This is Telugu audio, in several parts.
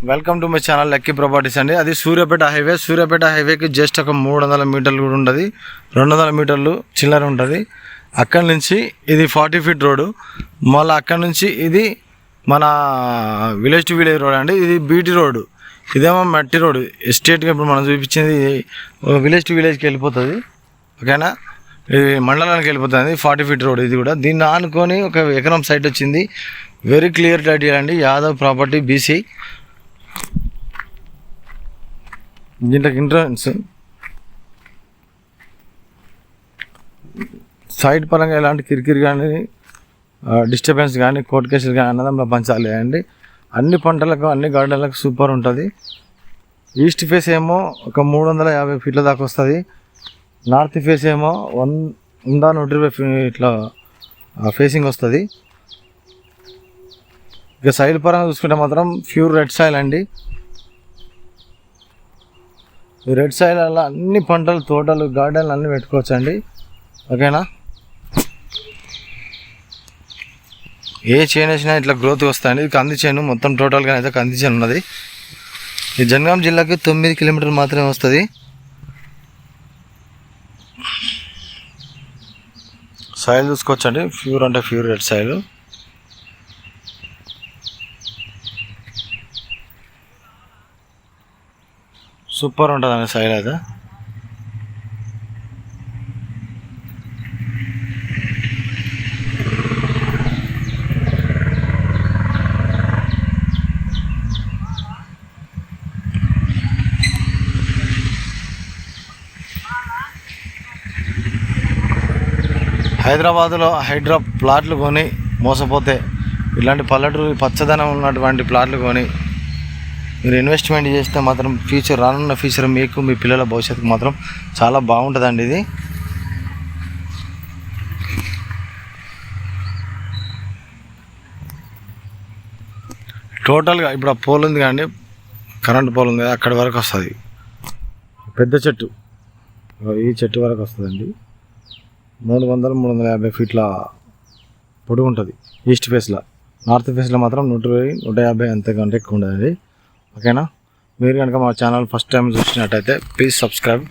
Welcome to my channel lucky properties అండి. అది సూర్యాపేట హైవేకి జస్ట్ ఒక 300 మీటర్లు కూడా ఉంటుంది, 200 మీటర్లు చిల్లర ఉంటుంది. అక్కడి నుంచి ఇది 40 ఫీట్ రోడ్డు. మళ్ళీ అక్కడి నుంచి ఇది మన విలేజ్ టు విలేజ్ రోడ్ అండి. ఇది బీటీ రోడ్డు, ఇదేమో మట్టి రోడ్డు. ఎస్టేట్గా ఇప్పుడు మనం చూపించింది విలేజ్ టు విలేజ్కి వెళ్ళిపోతుంది. ఓకేనా, ఇది మండలానికి వెళ్ళిపోతుంది. 40 ఫీట్ రోడ్ ఇది కూడా. దీన్ని ఆనుకొని ఒక ఎకరం సైట్ వచ్చింది. వెరీ క్లియర్ టైటిల్ అండి, యాదవ్ ప్రాపర్టీ బీసీ. దీంట్లోకి ఎంట్రన్స్ సైడ్ పరంగా ఎలాంటి కిరికిరి కానీ డిస్టర్బెన్స్ కానీ కోర్టు కేసులు కానీ అన్నదంలో పంచాలి అండి. అన్ని పంటలకు అన్ని గార్డెన్లకు సూపర్ ఉంటుంది. ఈస్ట్ ఫేస్ ఏమో ఒక 350 ఫీట్ల దాకా వస్తుంది. నార్త్ ఫేస్ ఏమో 120 ఇట్లా ఫేసింగ్ వస్తుంది. ఇక సైడ్ పరంగా చూసుకుంటే మాత్రం ప్యూర్ రెడ్ సాయిల్ అండి. ఈ రెడ్ సాయిల్ వల్ల అన్ని పంటలు, తోటలు, గార్డెన్లు అన్నీ పెట్టుకోవచ్చు అండి. ఓకేనా, ఏ చేను వేసినా ఇట్లా గ్రోత్ వస్తాయండి. ఇది కంది చేను, మొత్తం టోటల్గా అయితే కంది చేను ఉన్నది. ఈ జనగాం జిల్లాకి 9 కిలోమీటర్లు మాత్రమే వస్తుంది. సాయిల్ చూసుకోవచ్చండి, ప్యూర్ అంటే ప్యూర్ రెడ్ సాయిల్. సూపర్ ఉంటుందండి సాయిల్ అయితే. హైదరాబాదులో హైడ్రా ప్లాట్లు కొని మోసపోతే ఇలాంటి పల్లెటూరు పచ్చదనం ఉన్నటువంటి ప్లాట్లు కొని మీరు ఇన్వెస్ట్మెంట్ చేస్తే మాత్రం రానున్న ఫ్యూచర్ మీకు, మీ పిల్లల భవిష్యత్తుకు మాత్రం చాలా బాగుంటుందండి. ఇది టోటల్గా ఇప్పుడు ఆ పోల్ ఉంది కానీ కరెంట్ పోల్ ఉంది కదా, అక్కడి వరకు వస్తుంది. పెద్ద చెట్టు ఈ చెట్టు వరకు వస్తుందండి. 300-350 ఫీట్ల పొడుగు ఉంటుంది ఈస్ట్ ఫేస్లో. నార్త్ ఫేస్లో మాత్రం 120-150 అంతకంటే ఎక్కువ ఉండదండి. ఓకేనా, మీరు కనుక మా ఛానల్ ఫస్ట్ టైం చూసినట్టయితే ప్లీజ్ సబ్స్క్రైబ్.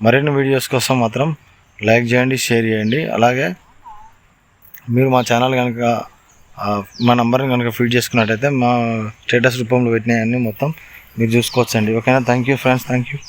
మరిన్ని వీడియోస్ కోసం మాత్రం లైక్ చేయండి, షేర్ చేయండి. అలాగే మీరు మా ఛానల్ కనుక మా నంబర్ని కనుక ఫీడ్ చేసుకున్నట్టయితే మా స్టేటస్ రూపంలో పెట్టినవన్నీ మొత్తం మీరు చూసుకోవచ్చండి. ఓకేనా, thank you friends, thank you.